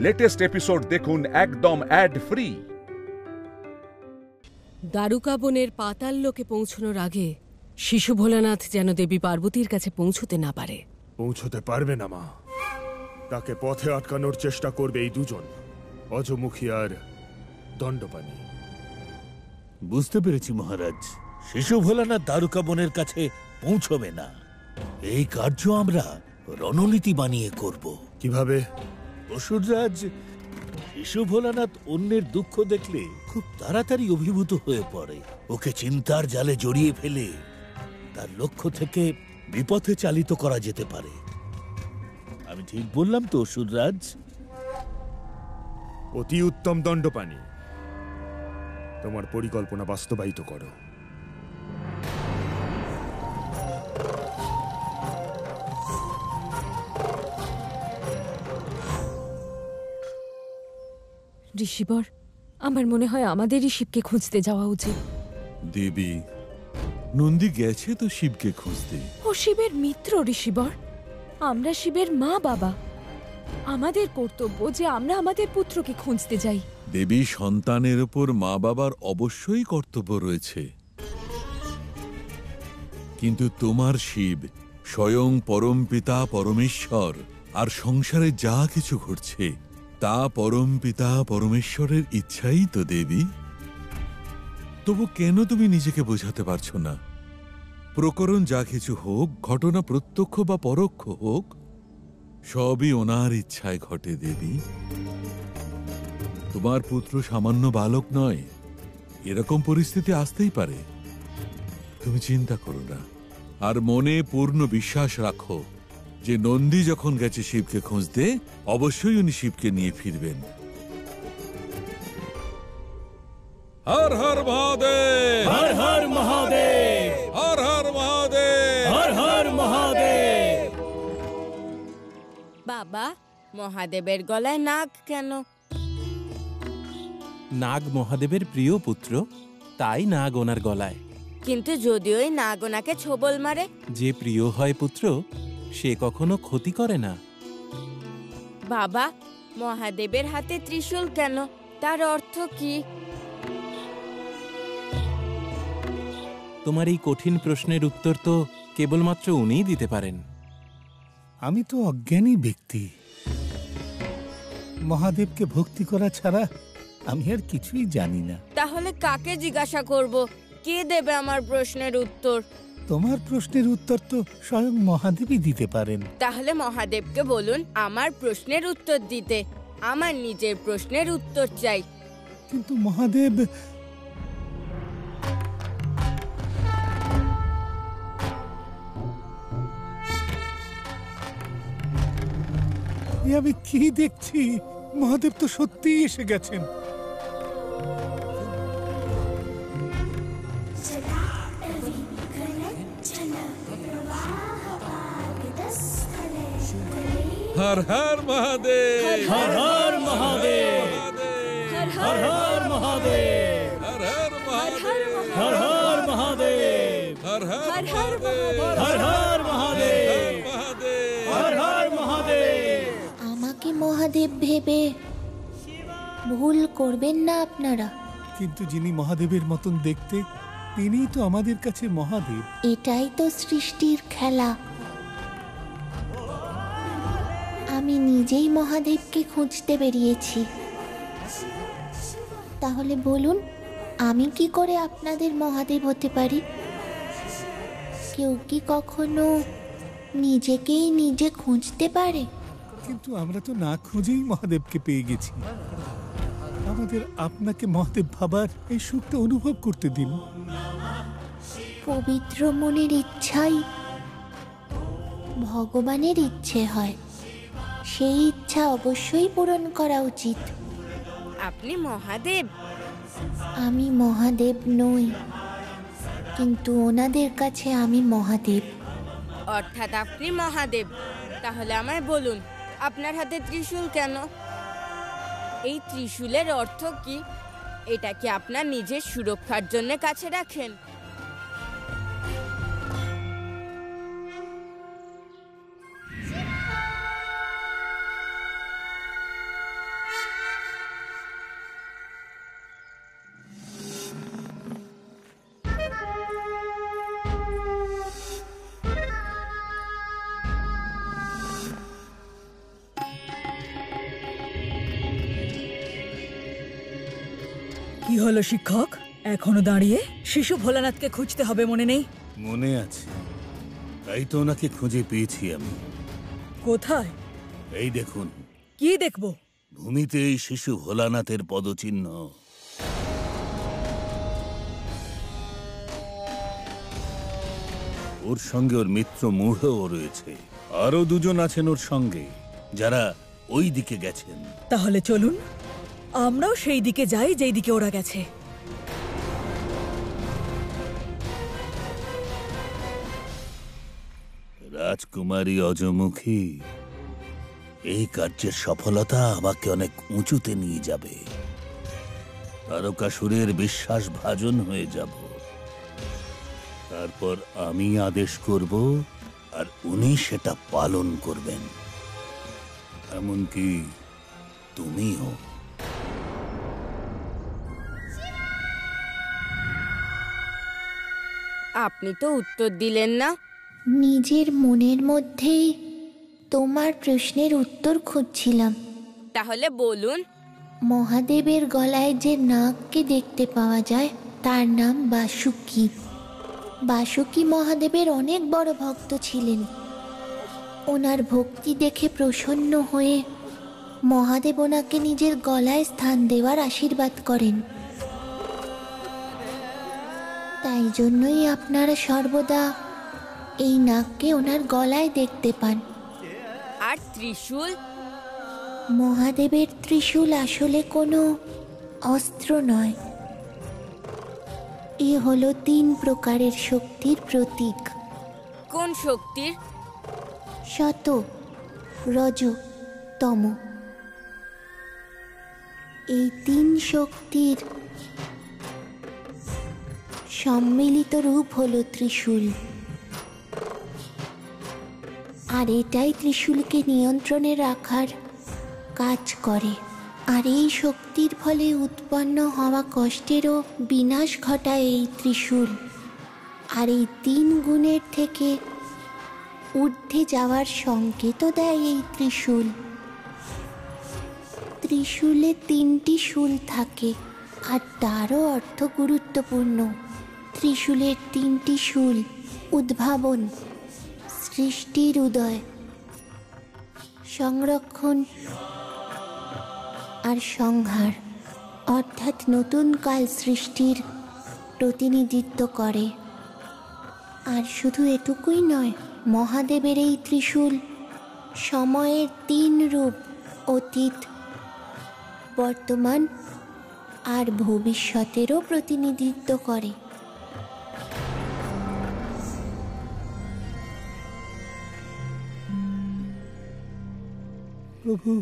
Latest episode দেখুন একদম add free. Dwarka বনের পাতাল লোকে পৌঁছানোর আগে শিশু ভোলানাথ যেন দেবী পার্বতীর কাছে পৌঁছতে না পারে। পৌঁছতে পারবে না মা। তাকে পথে আটকানোর চেষ্টা করবে এই দুজন, অজমুখী আর দণ্ডপানি। বুঝতে পেরেছি মহারাজ। শিশু ভোলানাথ দ্বারকা বনের কাছে পৌঁছবে না। এই কার্য আমরা রণনীতি বানিয়ে করব। কিভাবে? অসুররাজ শিশু ভোলানাথ অন্যের দুঃখ দেখলে খুব তাড়াতাড়ি অভিভূত হয়ে পড়ে। ওকে চিন্তার জালে জড়িয়ে ফেলে তার লক্ষ্য থেকে বিপথে চালিত করা যেতে পারে। আমি ঠিক বললাম তো অসুররাজ? অতি উত্তম দণ্ডপানি, তোমার পরিকল্পনা বাস্তবায়িত করো। ঋষিবর, আমার মনে হয় আমাদেরই শিবকে খুঁজতে যাওয়া উচিত। দেবী, নন্দী গেছে তো শিবকে খুঁজতে। ও শিবের মিত্র ঋষিবর, আমরা শিবের মা বাবা। আমাদের কর্তব্য যে আমরা আমাদের পুত্রকে খুঁজতে যাই। দেবী, সন্তানের ওপর মা বাবার অবশ্যই কর্তব্য রয়েছে, কিন্তু তোমার শিব স্বয়ং পরমপিতা পরমেশ্বর, আর সংসারে যা কিছু ঘটছে তা পরমপিতা পরমেশ্বরের ইচ্ছাই তো দেবী। তবু কেন তুমি নিজেকে বোঝাতে পারছো না? প্রকরণ যা কিছু হোক, ঘটনা প্রত্যক্ষ বা পরোক্ষ হোক, সবই ওনার ইচ্ছায় ঘটে দেবী। তোমার পুত্র সামান্য বালক নয়, এরকম পরিস্থিতি আসতেই পারে। তুমি চিন্তা করো না, আর মনে পূর্ণ বিশ্বাস রাখো যে নন্দী যখন গেছে শিবকে খুঁজতে, অবশ্যই উনি শিবকে নিয়ে ফিরবেন। হর হর মহাদেব, হর হর মহাদেব, হর হর মহাদেব, হর হর মহাদেব। বাবা, মহাদেবের গলায় নাগ কেন? নাগ মহাদেবের প্রিয় পুত্র, তাই নাগ ওনার গলায়। কিন্তু যদি ওই নাগ ওনাকে ছোবল মারে? যে প্রিয় হয় পুত্র, সে কখনো ক্ষতি করে না। বাবা, মহাদেবের হাতে ত্রিশূল কেন? তার অর্থ কি? তোমার এই কঠিন প্রশ্নের উত্তর তো কেবলমাত্র উনিই দিতে পারেন। আমি তো অজ্ঞানী ব্যক্তি। মহাদেবকে ভক্তি করা ছাড়া আমি আর কিছুই জানি না। তাহলে কাকে জিজ্ঞাসা করব? কে দেবে আমার প্রশ্নের উত্তর? তোমার প্রশ্নের উত্তর তো স্বয়ং মহাদেবই দিতে পারেন। তাহলে মহাদেবকে বলুন আমার প্রশ্নের উত্তর দিতে। আমার নিজের প্রশ্নের উত্তর চাই। কিন্তু মহাদেব, আমি কি দেখছি? মহাদেব তো সত্যিই এসে গেছেন। হর হর মহাদেব, হর হর মহাদেব, হর হর মহাদেব, হর হর মহাদেব, হর হর মহাদেব, হর হর হর হর মহাদেব, হর হর মহাদেব। আমাকে মহাদেব ভেবে ভুল করবেন না আপনারা। কিন্তু যিনি মহাদেবের মতন দেখতে, তিনিই তো আমাদের কাছে মহাদেব। এটাই তো সৃষ্টির খেলা। আমি নিজেই মহাদেবকে খুঁজতে বেরিয়েছি। তাহলে বলুন, আমি কি করে আপনাদের মহাদেব হতে পারি? কেউ কি কখনো নিজেকেই নিজে খুঁজতে পারে? কিন্তু আমরা তো না খুঁজেই মহাদেবকে পেয়ে গেছি। আমাদের আপনাকে মহাদেব ভাবার এই সুখটা অনুভব করতে দিন। পবিত্র মনের ইচ্ছাই ভগবানের ইচ্ছে হয়। সেই ইচ্ছা অবশ্যই পূরণ করা উচিত। আপনি মহাদেব? আমি মহাদেব নই, কিন্তু ওনাদের কাছে আমি মহাদেব। অর্থাৎ আপনি মহাদেব। তাহলে আমায় বলুন, আপনার হাতে ত্রিশূল কেন? এই ত্রিশূলের অর্থ কি? এটা কি আপনার নিজের সুরক্ষার জন্য কাছে রাখেন? হলো শিক্ষক? এখনো দাঁড়িয়ে? শিশু ভোলানাথকে খুঁজতে হবে, মনে নেই? মনে আছে, তাই তো ওনাকে খুঁজে পেয়েছি আমি। কোথায়? এই দেখুন। কি দেখবো? ভূমিতে এই শিশু ভোলানাথের পদচিহ্ন। ওর সঙ্গে ওর মিত্র মূঢ়ও রয়েছে। আরো দুজন আছেন ওর সঙ্গে, যারা ওই দিকে গেছেন। তাহলে চলুন আমরাও সেই দিকে যাই যেই দিকে ওরা গেছে। রাজকুমারী অজমুখী, এই কার্যের সফলতা আমাকে অনেক উঁচুতে নিয়ে যাবে। তারকাসুরের বিশ্বাস ভাজন হয়ে যাব। তারপর আমি আদেশ করব আর উনি সেটা পালন করবেন। এমনকি তুমিও। আপনি তো উত্তর দিলেন না। নিজের মনের মধ্যেই তোমার প্রশ্নের উত্তর খুঁজছিলাম। তাহলে বলুন। মহাদেবের গলায় যে নাগকে দেখতে পাওয়া যায় তার নাম বাসুকি। বাসুকি মহাদেবের অনেক বড় ভক্ত ছিলেন। ওনার ভক্তি দেখে প্রসন্ন হয়ে মহাদেব ওনাকে নিজের গলায় স্থান দেওয়ার আশীর্বাদ করেন। তাই জন্যই আপনারা সর্বদা এই নাগকে ওনার গলায় দেখতে পান। আর ত্রিশূল? মহাদেবের ত্রিশূল আসলে কোনো অস্ত্র নয়, এ হলো 3 প্রকারের শক্তির প্রতীক। কোন শক্তির? শত, রজ, তম। এই 3 শক্তির সম্মিলিত রূপ হলো ত্রিশূল। আর এটাই ত্রিশূলকে নিয়ন্ত্রণে রাখার কাজ করে। আর এই শক্তির ফলে উৎপন্ন হওয়া কষ্টেরও বিনাশ ঘটায় এই ত্রিশূল। আর এই 3 গুণের থেকে ঊর্ধ্বে যাওয়ার সংকেতও দেয় এই ত্রিশূল। ত্রিশূলে 3টি শূল থাকে, আর তারও অর্থ গুরুত্বপূর্ণ। ত্রিশূলের 3টি শূল: উদ্ভাবন, সৃষ্টির উদয়, সংরক্ষণ আর সংহার, অর্থাৎ নতুন কাল সৃষ্টির প্রতিনিধিত্ব করে। আর শুধু এটুকুই নয়, মহাদেবের এই ত্রিশূল সময়ের 3 রূপ: অতীত, বর্তমান আর ভবিষ্যতেরও প্রতিনিধিত্ব করে। প্রভু,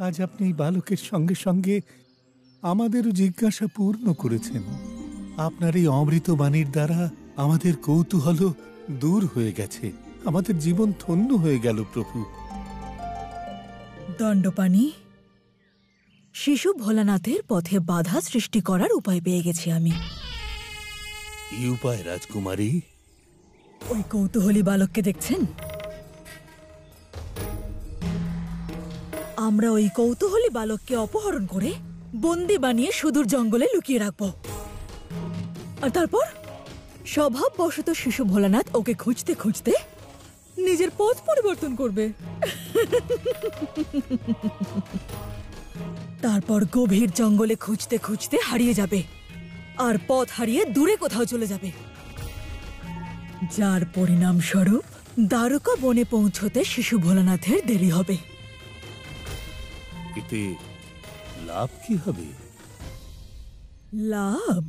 আজ আপনি এই বালকের সঙ্গে সঙ্গে আমাদেরও জিজ্ঞাসা পূর্ণ করেছেন। আপনার এই অমৃত বাণীর দ্বারা আমাদের কৌতূহল দূর হয়ে গেছে, আমাদের জীবন ধন্য হয়ে গেল প্রভু। দণ্ডপাণি, শিশু ভোলানাথের পথে বাধা সৃষ্টি করার উপায় পেয়ে গেছি আমি। কি উপায় রাজকুমারী? ওই কৌতূহলী বালককে দেখছেন? আমরা ওই কৌতূহলী বালককে অপহরণ করে বন্দি বানিয়ে সুদূর জঙ্গলে লুকিয়ে রাখবো। আর তারপর স্বভাববশত শিশু ভোলানাথ ওকে খুঁজতে খুঁজতে নিজের পথ পরিবর্তন করবে। তারপর গভীর জঙ্গলে খুঁজতে খুঁজতে হারিয়ে যাবে, আর পথ হারিয়ে দূরে কোথাও চলে যাবে, যার পরিণাম স্বরূপ দ্বারকা বনে পৌঁছতে শিশু ভোলানাথের দেরি হবে। এতে লাভ কি হবে? লাভ?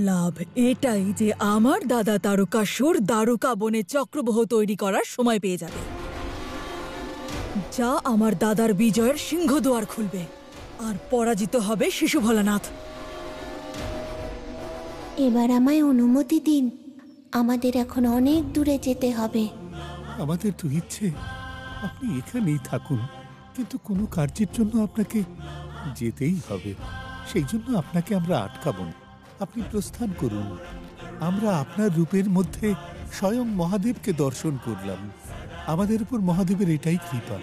লাভ এটাই যে আমার দাদা তারকাসুর দ্বারকা বনে চক্রবহ তৈরি করার সময় পেয়ে যাবে, যা আমার দাদার বিজয়ের সিংহদুয়ার খুলবে, আর পরাজিত হবে শিশু ভোলানাথ। এবার আমায় অনুমতি দিন, আমাদের এখন অনেক দূরে যেতে হবে। আমাদের তো ইচ্ছে আপনি এখানেই থাকুন, কিন্তু কোনো কার্যের জন্য আপনাকে যেতেই হবে। সেই জন্য আপনাকে আমরা আটকাব না। আপনি প্রস্থান করুন। আমরা আপনার রূপের মধ্যে স্বয়ং মহাদেবকে দর্শন করলাম। আমাদের উপর মহাদেবের এটাই কৃপা।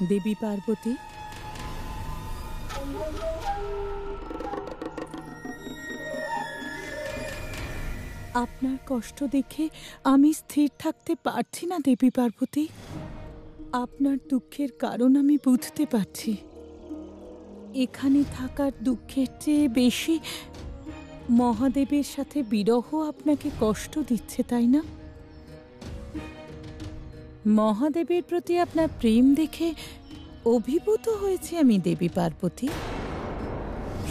দেবী পার্বতী, আপনার কষ্ট দেখে আমি স্থির থাকতে পারছি না দেবী পার্বতী। আপনার দুঃখের কারণ আমি বুঝতে পারছি। এখানে থাকার দুঃখের চেয়ে বেশি মহাদেবের সাথে বিরহ আপনাকে কষ্ট দিচ্ছে, তাই না? মহাদেবের প্রতি আপনার প্রেম দেখে অভিভূত হয়েছে আমি দেবী পার্বতী।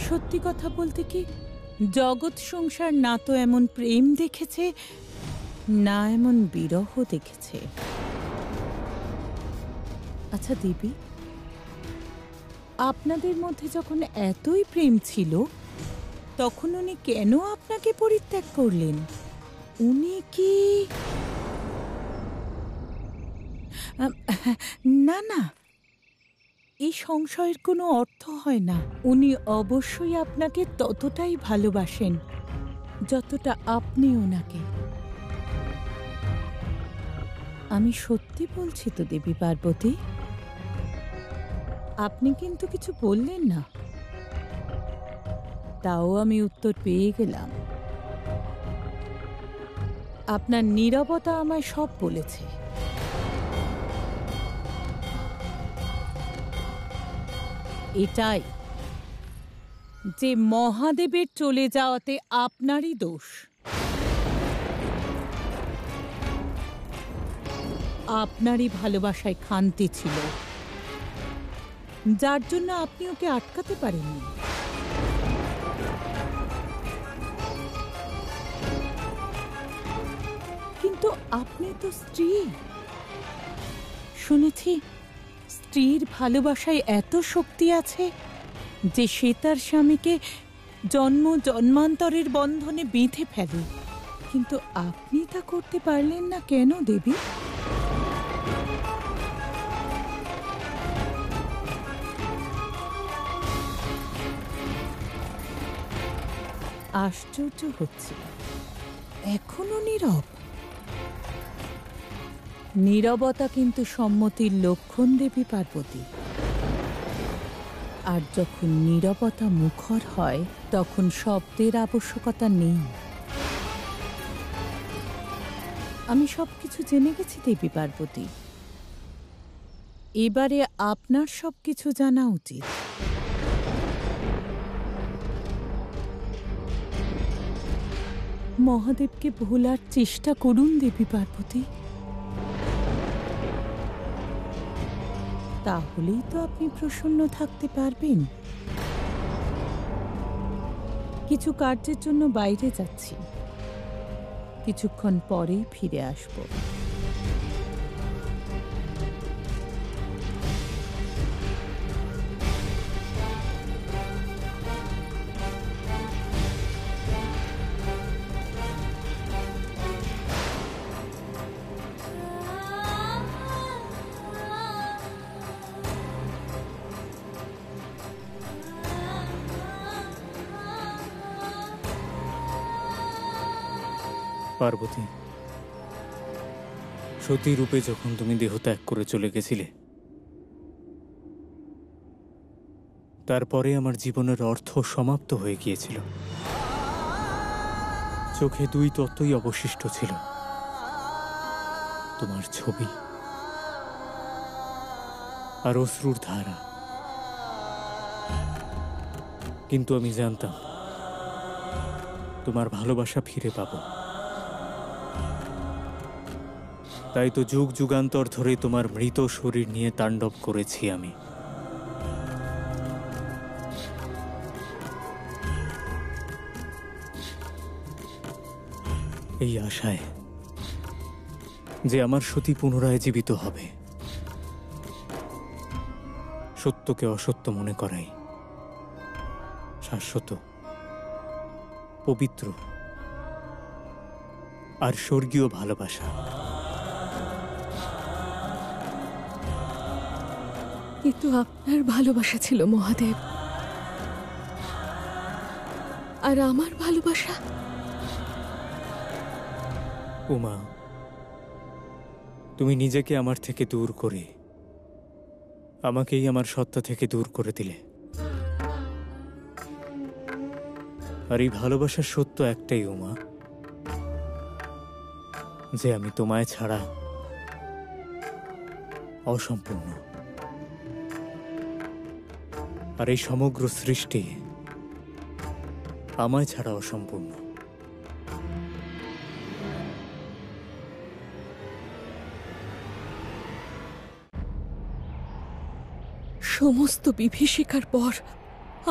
সত্যি কথা বলতে কি, জগৎ সংসার না তো এমন প্রেম দেখেছে, না এমন বিরহ দেখেছে। আচ্ছা দেবী, আপনাদের মধ্যে যখন এতই প্রেম ছিল, তখন উনি কেন আপনাকে পরিত্যাগ করলেন? উনি কি... না না, এই সংশয়ের কোনো অর্থ হয় না। উনি অবশ্যই আপনাকে ততটাই ভালোবাসেন যতটা আপনি ওনাকে। আমি সত্যি বলছি তো দেবী পার্বতী। আপনি কিন্তু কিছু বললেন না, তাও আমি উত্তর পেয়ে গেলাম। আপনার নীরবতা আমায় সব বলেছে। এটাই যে মহাদেবের চলে যাওয়াতে আপনারই দোষ। আপনারই ভালোবাসায় খান্তি ছিল, যার জন্য আপনি ওকে আটকাতে পারেননি। কিন্তু আপনি তো স্ত্রী। শুনেছি স্ত্রীর ভালোবাসায় এত শক্তি আছে যে সে তার স্বামীকে জন্ম জন্মান্তরের বন্ধনে বেঁধে ফেলে। কিন্তু আপনি তা করতে পারলেন না কেন দেবী? আশ্চর্য হচ্ছে, এখনো নীরব। নীরবতা কিন্তু সম্মতির লক্ষণ দেবী পার্বতী। আর যখন নীরবতা মুখর হয়, তখন শব্দের আবশ্যকতা নেই। আমি সবকিছু জেনে গেছি দেবী পার্বতী। এবারে আপনার সবকিছু জানা উচিত। মহাদেবকে ভোলার চেষ্টা করুন দেবী পার্বতী। তাহলেই তো আপনি প্রসন্ন থাকতে পারবেন। কিছু কার্যের জন্য বাইরে যাচ্ছি, কিছুক্ষণ পরেই ফিরে আসব। পার্বতী, সতী রূপে যখন তুমি দেহ ত্যাগ করে চলে গেছিলে, তারপরে আমার জীবনের অর্থ সমাপ্ত হয়ে গিয়েছিল। চোখে দুই তত্ত্বই অবশিষ্ট ছিল, তোমার ছবি আর অশ্রুর ধারা। কিন্তু আমি জানতাম তোমার ভালোবাসা ফিরে পাবো। তাই তো যুগ যুগান্তর ধরে তোমার মৃত শরীর নিয়ে তাণ্ডব করেছি আমি। এই আশায় যে আমার সতী পুনরায় জীবিত হবে, সত্যকে অসত্য মনে করাই শাশ্বত, পবিত্র আর স্বর্গীয় ভালোবাসা। কিন্তু আপনার ভালোবাসা ছিল মহাদেব, আর আমার ভালোবাসা। উমা, তুমি নিজেকে আমার থেকে দূর করে আমাকেই আমার সত্তা থেকে দূর করে দিলে। আর এই ভালোবাসার সত্য একটাই উমা, যে আমি তোমায় ছাড়া অসম্পূর্ণ। আর এই সমগ্র সৃষ্টি আমায় ছাড়া অসম্পূর্ণ। সমস্ত বিভীষিকার পর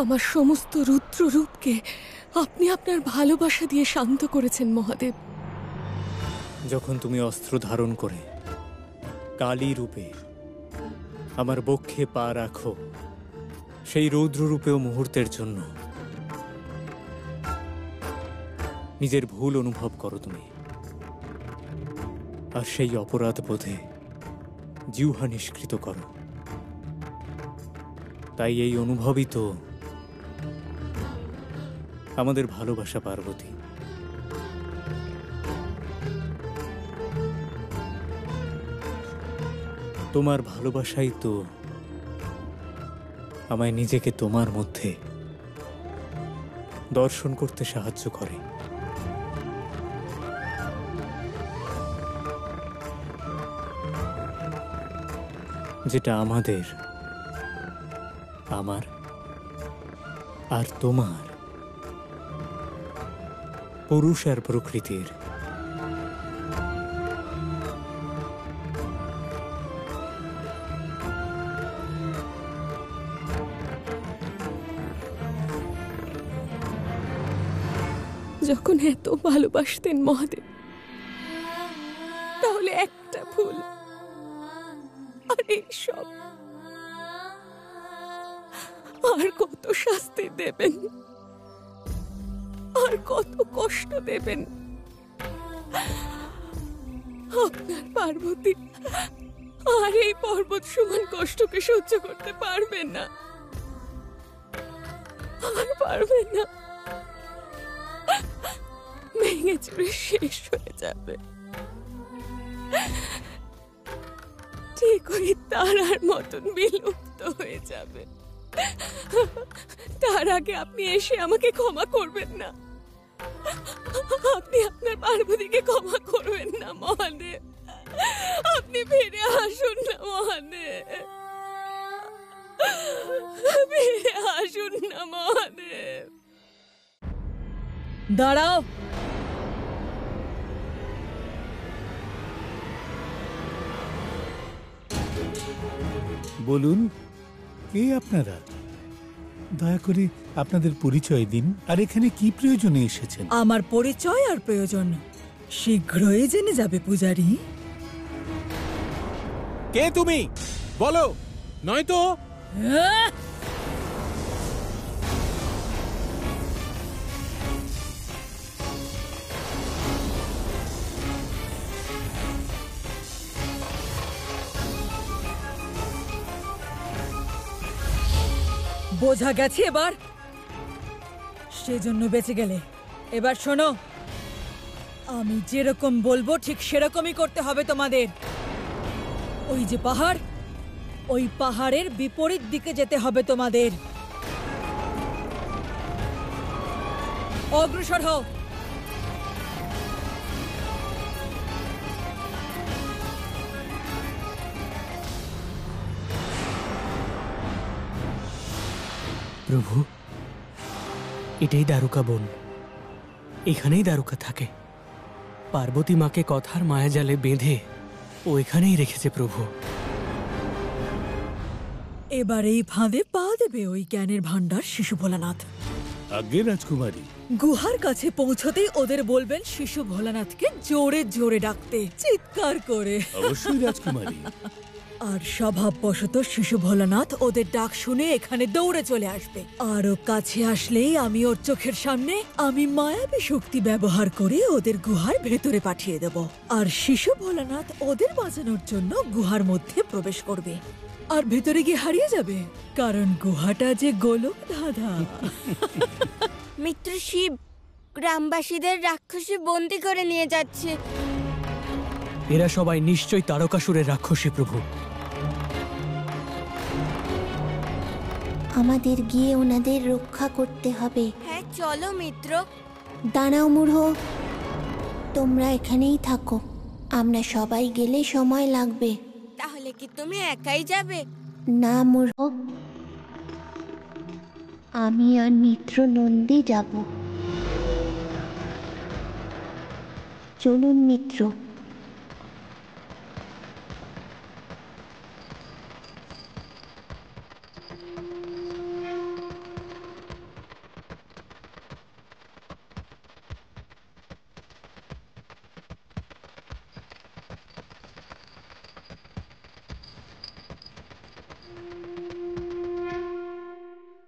আমার সমস্ত রুদ্র রূপকে আপনি আপনার ভালোবাসা দিয়ে শান্ত করেছেন মহাদেব। যখন তুমি অস্ত্র ধারণ করে কালী রূপে আমার বক্ষে পা রাখো, সেই রৌদ্র রূপেও মুহূর্তের জন্য নিজের ভুল অনুভব করো তুমি, আর সেই অপরাধ বোধে জিহ্বা নিষ্কৃত করো। তাই এই অনুভবই তো আমাদের ভালোবাসা পার্বতী। তোমার ভালোবাসাই তো আমায় নিজেকে তোমার মধ্যে দর্শন করতে সাহায্য করে। যেটা আমাদের, আমার আর তোমার, পুরুষ আর প্রকৃতির যখন এত ভালোবাসতেন মহাদেব, তাহলে একটা ভুল আর এইসব, আর কত শাস্তি দেবেন, আর কত কষ্ট দেবেন। আপনার পার্বতী আর এই পর্বত সমান কষ্টকে সহ্য করতে পারবেন না, আর পারবেন না। ভেঙে চুরে শেষ হয়ে যাবে, ঠিক ওই তারার মতন বিলুপ্ত হয়ে যাবে। তার আগে আপনি এসে আমাকে ক্ষমা করবেন না, আপনি আপনার পার্বতীকে ক্ষমা করবেন না মহাদেব। আপনি ফিরে আসুন না মহাদেব, ফিরে আসুন না মহাদেব। দাঁড়াও, বলুন, কে আপনারা? দয়া করে আপনাদের পরিচয় দিন, আর এখানে কি প্রয়োজনে এসেছেন? আমার পরিচয় আর প্রয়োজন শীঘ্রই জেনে যাবে পূজারী। কে তুমি বলো, নয়তো বোঝা গেছে এবার, সেজন্য বেঁচে গেলে। এবার শোনো, আমি যেরকম বলবো ঠিক সেরকমই করতে হবে তোমাদের। ওই যে পাহাড়, ওই পাহাড়ের বিপরীত দিকে যেতে হবে তোমাদের। অগ্রসর হও। প্রভু, এটাই দ্বারকা বন, এখানেই দ্বারকা থাকে। পার্বতী মাকে কথার মায়াজালে বেঁধে ও এখানেই রেখেছে প্রভু। এবার এই ফাঁদে পা দেবে ওই জ্ঞানের ভান্ডার শিশু ভোলানাথ। আজ্ঞে রাজকুমারী। গুহার কাছে পৌঁছতেই ওদের বলবেন শিশু ভোলানাথকে জোরে জোরে ডাকতে, চিৎকার করে। অবশ্যই রাজকুমারী। আর স্বভাববশত শিশু ভোলানাথ ওদের ডাক শুনে এখানে দৌড়ে চলে আসবে। আরো কাছে আসলেই আমি ওর চোখের সামনে আমি মায়াবী শক্তি ব্যবহার করে ওদের গুহার ভেতরে পাঠিয়ে দেব। আর শিশু ভোলানাথ ওদের বাঁচানোর জন্য গুহার মধ্যে প্রবেশ করবে আর ভেতরে গিয়ে হারিয়ে যাবে, কারণ গুহাটা যে গোলক ধাঁধা। মিত্র শিব গ্রামবাসীদের রাক্ষসী বন্দি করে নিয়ে যাচ্ছে। এরা সবাই নিশ্চয়ই তারকাসুরের রাক্ষসী প্রভু। আমাদের গিয়ে ওনাদের রক্ষা করতে হবে। হ্যাঁ চলো মিত্র। দাঁড়াও মূঢ়, তোমরা এখানেই থাকো, আমরা সবাই গেলে সময় লাগবে। তাহলে কি তুমি একাই যাবে? না মূঢ়, আমি আর মিত্র নন্দী যাব। চলুন মিত্র।